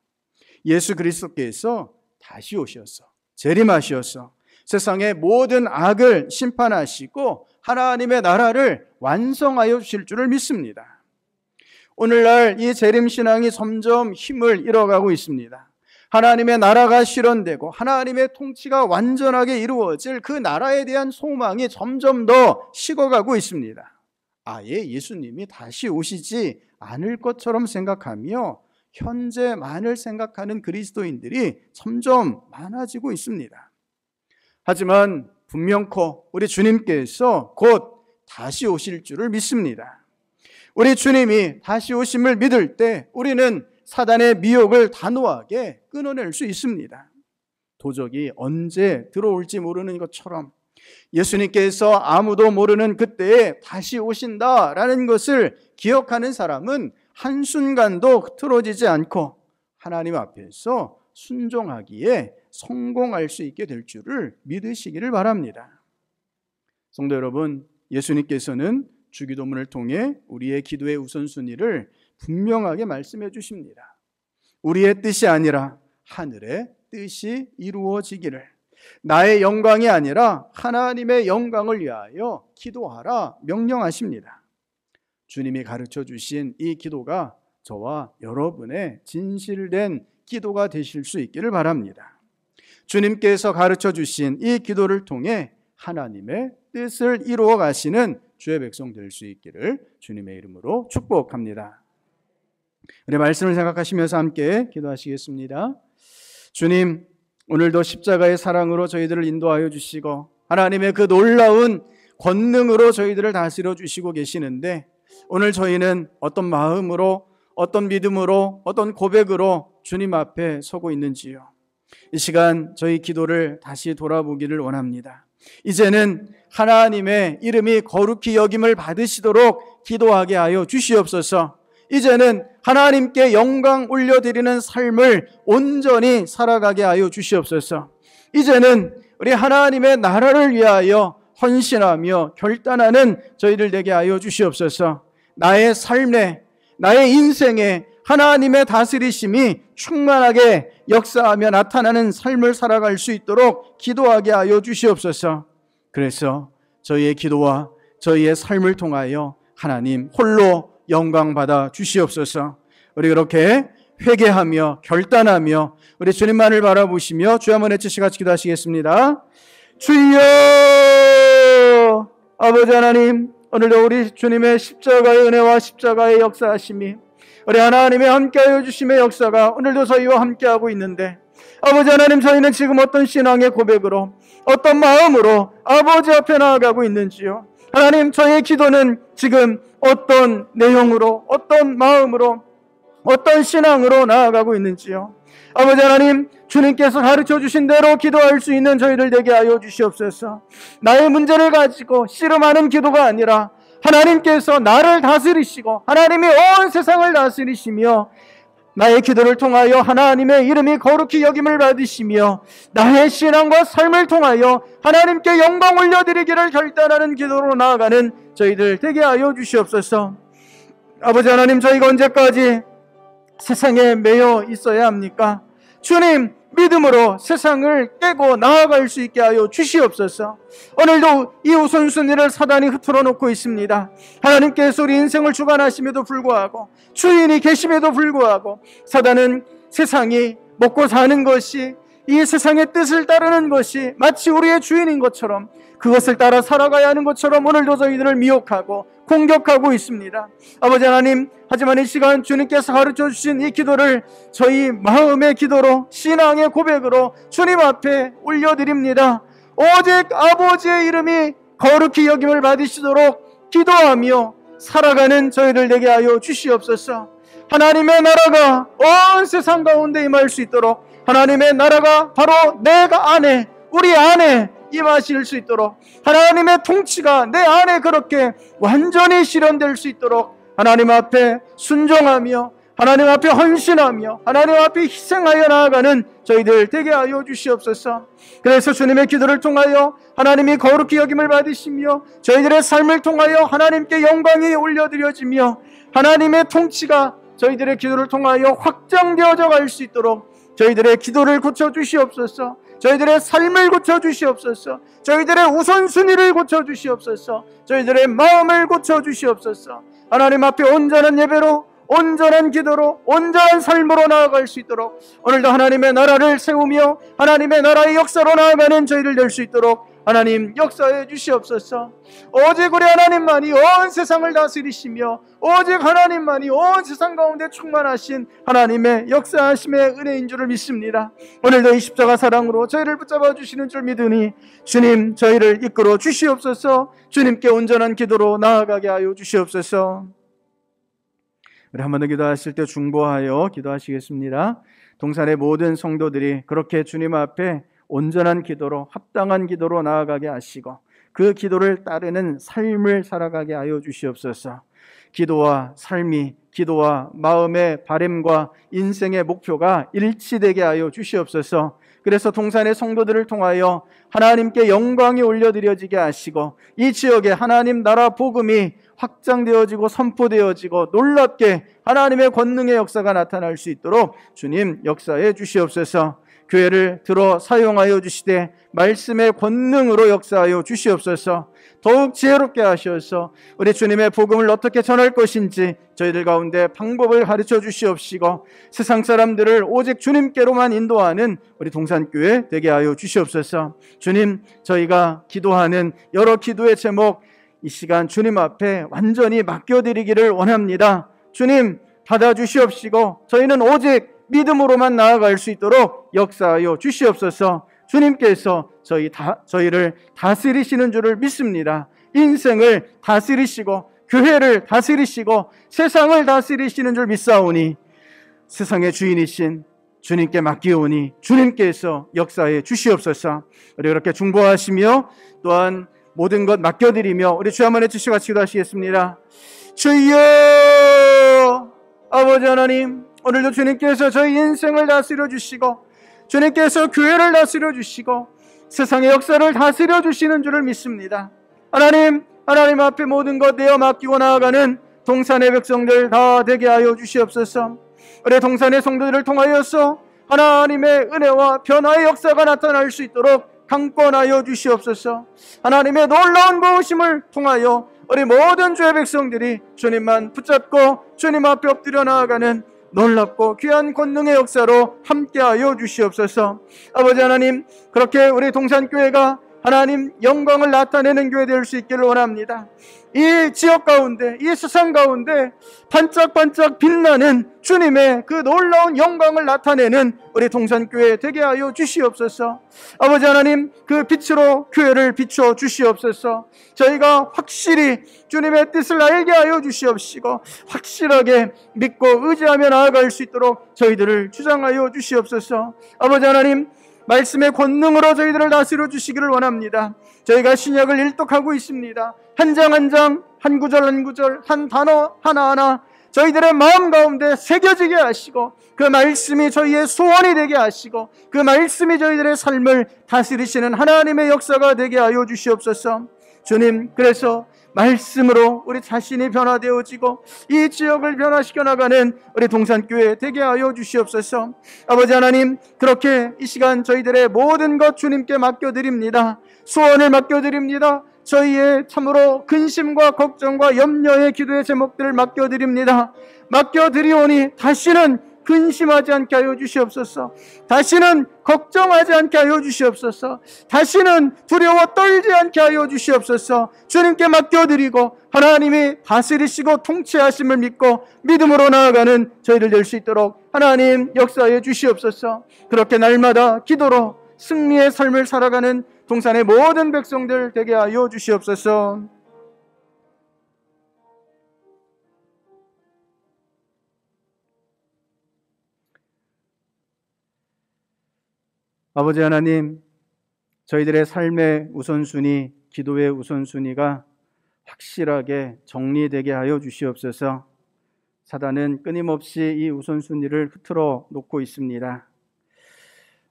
예수 그리스도께서 다시 오셔서 재림하셔서 세상의 모든 악을 심판하시고 하나님의 나라를 완성하여 주실 줄을 믿습니다. 오늘날 이 재림신앙이 점점 힘을 잃어가고 있습니다. 하나님의 나라가 실현되고 하나님의 통치가 완전하게 이루어질 그 나라에 대한 소망이 점점 더 식어가고 있습니다. 아예 예수님이 다시 오시지 않을 것처럼 생각하며 현재만을 생각하는 그리스도인들이 점점 많아지고 있습니다. 하지만 분명코 우리 주님께서 곧 다시 오실 줄을 믿습니다. 우리 주님이 다시 오심을 믿을 때 우리는 사단의 미혹을 단호하게 끊어낼 수 있습니다. 도적이 언제 들어올지 모르는 것처럼 예수님께서 아무도 모르는 그때에 다시 오신다라는 것을 기억하는 사람은 한순간도 흐트러지지 않고 하나님 앞에서 순종하기에 성공할 수 있게 될 줄을 믿으시기를 바랍니다. 성도 여러분, 예수님께서는 주기도문을 통해 우리의 기도의 우선순위를 분명하게 말씀해 주십니다. 우리의 뜻이 아니라 하늘의 뜻이 이루어지기를, 나의 영광이 아니라 하나님의 영광을 위하여 기도하라 명령하십니다. 주님이 가르쳐 주신 이 기도가 저와 여러분의 진실된 기도가 되실 수 있기를 바랍니다. 주님께서 가르쳐 주신 이 기도를 통해 하나님의 뜻을 이루어 가시는 주의 백성 될 수 있기를 주님의 이름으로 축복합니다. 우리 말씀을 생각하시면서 함께 기도하시겠습니다. 주님, 오늘도 십자가의 사랑으로 저희들을 인도하여 주시고 하나님의 그 놀라운 권능으로 저희들을 다스려 주시고 계시는데, 오늘 저희는 어떤 마음으로, 어떤 믿음으로, 어떤 고백으로 주님 앞에 서고 있는지요. 이 시간 저희 기도를 다시 돌아보기를 원합니다. 이제는 하나님의 이름이 거룩히 여김을 받으시도록 기도하게 하여 주시옵소서. 이제는 하나님께 영광 올려드리는 삶을 온전히 살아가게 하여 주시옵소서. 이제는 우리 하나님의 나라를 위하여 헌신하며 결단하는 저희들 되게 하여 주시옵소서. 나의 삶에, 나의 인생에 하나님의 다스리심이 충만하게 역사하며 나타나는 삶을 살아갈 수 있도록 기도하게 하여 주시옵소서. 그래서 저희의 기도와 저희의 삶을 통하여 하나님 홀로 영광 받아 주시옵소서. 우리 그렇게 회개하며 결단하며 우리 주님만을 바라보시며 주여 한번 외치시 같이 기도하시겠습니다. 주여! 아버지 하나님, 오늘도 우리 주님의 십자가의 은혜와 십자가의 역사하심이, 우리 하나님의 함께하여 주심의 역사가 오늘도 저희와 함께하고 있는데, 아버지 하나님, 저희는 지금 어떤 신앙의 고백으로, 어떤 마음으로 아버지 앞에 나아가고 있는지요. 하나님, 저희의 기도는 지금 어떤 내용으로, 어떤 마음으로, 어떤 신앙으로 나아가고 있는지요. 아버지 하나님, 주님께서 가르쳐 주신 대로 기도할 수 있는 저희들 되게 하여 주시옵소서. 나의 문제를 가지고 씨름하는 기도가 아니라 하나님께서 나를 다스리시고 하나님이 온 세상을 다스리시며 나의 기도를 통하여 하나님의 이름이 거룩히 여김을 받으시며 나의 신앙과 삶을 통하여 하나님께 영광 올려드리기를 결단하는 기도로 나아가는 저희들 되게 하여 주시옵소서. 아버지 하나님, 저희가 언제까지 세상에 매여 있어야 합니까? 주님, 믿음으로 세상을 깨고 나아갈 수 있게 하여 주시옵소서. 오늘도 이 우선순위를 사단이 흐트러 놓고 있습니다. 하나님께서 우리 인생을 주관하심에도 불구하고, 주인이 계심에도 불구하고, 사단은 세상이 먹고 사는 것이, 이 세상의 뜻을 따르는 것이 마치 우리의 주인인 것처럼, 그것을 따라 살아가야 하는 것처럼 오늘도 저희들을 미혹하고 공격하고 있습니다. 아버지 하나님, 하지만 이 시간 주님께서 가르쳐 주신 이 기도를 저희 마음의 기도로, 신앙의 고백으로 주님 앞에 올려드립니다. 오직 아버지의 이름이 거룩히 여김을 받으시도록 기도하며 살아가는 저희들 되게 하여 주시옵소서. 하나님의 나라가 온 세상 가운데 임할 수 있도록, 하나님의 나라가 바로 내가 안에, 우리 안에 임하실 수 있도록, 하나님의 통치가 내 안에 그렇게 완전히 실현될 수 있도록 하나님 앞에 순종하며 하나님 앞에 헌신하며 하나님 앞에 희생하여 나아가는 저희들 되게 하여 주시옵소서. 그래서 주님의 기도를 통하여 하나님이 거룩히 여김을 받으시며 저희들의 삶을 통하여 하나님께 영광이 올려드려지며 하나님의 통치가 저희들의 기도를 통하여 확장되어져 갈 수 있도록 저희들의 기도를 고쳐주시옵소서. 저희들의 삶을 고쳐주시옵소서. 저희들의 우선순위를 고쳐주시옵소서. 저희들의 마음을 고쳐주시옵소서. 하나님 앞에 온전한 예배로, 온전한 기도로, 온전한 삶으로 나아갈 수 있도록 오늘도 하나님의 나라를 세우며 하나님의 나라의 역사로 나아가는 저희들 될 수 있도록 하나님 역사해 주시옵소서. 오직 우리 하나님만이 온 세상을 다스리시며 오직 하나님만이 온 세상 가운데 충만하신 하나님의 역사하심의 은혜인 줄을 믿습니다. 오늘도 이 십자가 사랑으로 저희를 붙잡아 주시는 줄 믿으니 주님, 저희를 이끌어 주시옵소서. 주님께 온전한 기도로 나아가게 하여 주시옵소서. 우리 한 번 더 기도하실 때 중보하여 기도하시겠습니다. 동산의 모든 성도들이 그렇게 주님 앞에 온전한 기도로, 합당한 기도로 나아가게 하시고 그 기도를 따르는 삶을 살아가게 하여 주시옵소서. 기도와 삶이, 기도와 마음의 바램과 인생의 목표가 일치되게 하여 주시옵소서. 그래서 동산의 성도들을 통하여 하나님께 영광이 올려드려지게 하시고 이 지역에 하나님 나라 복음이 확장되어지고 선포되어지고 놀랍게 하나님의 권능의 역사가 나타날 수 있도록 주님 역사해 주시옵소서. 교회를 들어 사용하여 주시되 말씀의 권능으로 역사하여 주시옵소서. 더욱 지혜롭게 하셔서 우리 주님의 복음을 어떻게 전할 것인지 저희들 가운데 방법을 가르쳐 주시옵시고 세상 사람들을 오직 주님께로만 인도하는 우리 동산교회 되게 하여 주시옵소서. 주님, 저희가 기도하는 여러 기도의 제목 이 시간 주님 앞에 완전히 맡겨드리기를 원합니다. 주님, 받아주시옵시고 저희는 오직 믿음으로만 나아갈 수 있도록 역사하여 주시옵소서. 주님께서 저희를 다스리시는 줄을 믿습니다. 인생을 다스리시고 교회를 다스리시고 세상을 다스리시는 줄 믿사오니 세상의 주인이신 주님께 맡기오니 주님께서 역사해 주시옵소서. 우리 그렇게 중보하시며 또한 모든 것 맡겨드리며 우리 주 한번 해주시고 같이 기도하시겠습니다. 주여, 아버지 하나님, 오늘도 주님께서 저희 인생을 다스려 주시고 주님께서 교회를 다스려 주시고 세상의 역사를 다스려 주시는 줄을 믿습니다. 하나님 앞에 모든 것 내어 맡기고 나아가는 동산의 백성들 다 되게 하여 주시옵소서. 우리 동산의 성도들을 통하여서 하나님의 은혜와 변화의 역사가 나타날 수 있도록 강권하여 주시옵소서. 하나님의 놀라운 도우심을 통하여 우리 모든 주의 백성들이 주님만 붙잡고 주님 앞에 엎드려 나아가는 놀랍고 귀한 권능의 역사로 함께하여 주시옵소서. 아버지 하나님, 그렇게 우리 동산교회가 하나님 영광을 나타내는 교회 될 수 있기를 원합니다. 이 지역 가운데, 이 세상 가운데 반짝반짝 빛나는 주님의 그 놀라운 영광을 나타내는 우리 동산교회 되게 하여 주시옵소서. 아버지 하나님, 그 빛으로 교회를 비춰 주시옵소서. 저희가 확실히 주님의 뜻을 알게 하여 주시옵시고 확실하게 믿고 의지하며 나아갈 수 있도록 저희들을 주장하여 주시옵소서. 아버지 하나님, 말씀의 권능으로 저희들을 다스려 주시기를 원합니다. 저희가 신약을 일독하고 있습니다. 한 장 한 장, 한 구절 한 구절, 한 단어 하나하나 저희들의 마음 가운데 새겨지게 하시고 그 말씀이 저희의 소원이 되게 하시고 그 말씀이 저희들의 삶을 다스리시는 하나님의 역사가 되게 하여 주시옵소서. 주님, 그래서 말씀으로 우리 자신이 변화되어지고 이 지역을 변화시켜 나가는 우리 동산교회 되게 하여 주시옵소서. 아버지 하나님, 그렇게 이 시간 저희들의 모든 것 주님께 맡겨드립니다. 소원을 맡겨드립니다. 저희의 참으로 근심과 걱정과 염려의 기도의 제목들을 맡겨드립니다. 맡겨드리오니 다시는 근심하지 않게 하여 주시옵소서. 다시는 걱정하지 않게 하여 주시옵소서. 다시는 두려워 떨지 않게 하여 주시옵소서. 주님께 맡겨드리고 하나님이 다스리시고 통치하심을 믿고 믿음으로 나아가는 저희들 될 수 있도록 하나님 역사해 주시옵소서. 그렇게 날마다 기도로 승리의 삶을 살아가는 동산의 모든 백성들 되게 하여 주시옵소서. 아버지 하나님, 저희들의 삶의 우선순위, 기도의 우선순위가 확실하게 정리되게 하여 주시옵소서. 사단은 끊임없이 이 우선순위를 흐트러 놓고 있습니다.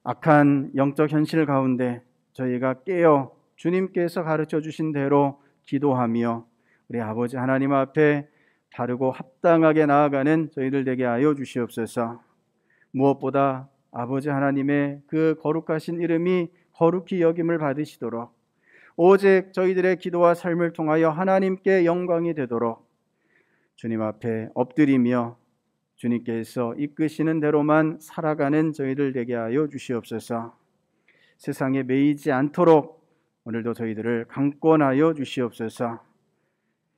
악한 영적 현실 가운데 저희가 깨어 주님께서 가르쳐 주신 대로 기도하며 우리 아버지 하나님 앞에 바르고 합당하게 나아가는 저희들 되게 하여 주시옵소서. 무엇보다 아버지 하나님의 그 거룩하신 이름이 거룩히 여김을 받으시도록 오직 저희들의 기도와 삶을 통하여 하나님께 영광이 되도록 주님 앞에 엎드리며 주님께서 이끄시는 대로만 살아가는 저희들 되게 하여 주시옵소서. 세상에 매이지 않도록 오늘도 저희들을 강권하여 주시옵소서.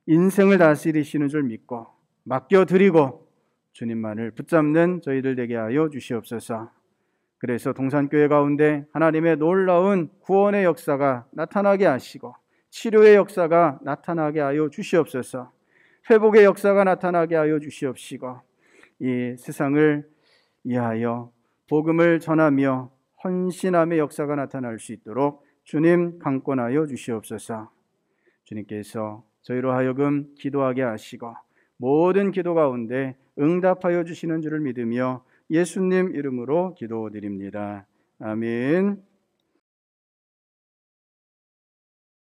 인생을 다스리시는 줄 믿고 맡겨드리고 주님만을 붙잡는 저희들 되게 하여 주시옵소서. 그래서 동산교회 가운데 하나님의 놀라운 구원의 역사가 나타나게 하시고 치료의 역사가 나타나게 하여 주시옵소서. 회복의 역사가 나타나게 하여 주시옵시고 이 세상을 위하여 복음을 전하며 헌신함의 역사가 나타날 수 있도록 주님 강권하여 주시옵소서. 주님께서 저희로 하여금 기도하게 하시고 모든 기도 가운데 응답하여 주시는 줄을 믿으며 예수님 이름으로 기도드립니다. 아멘.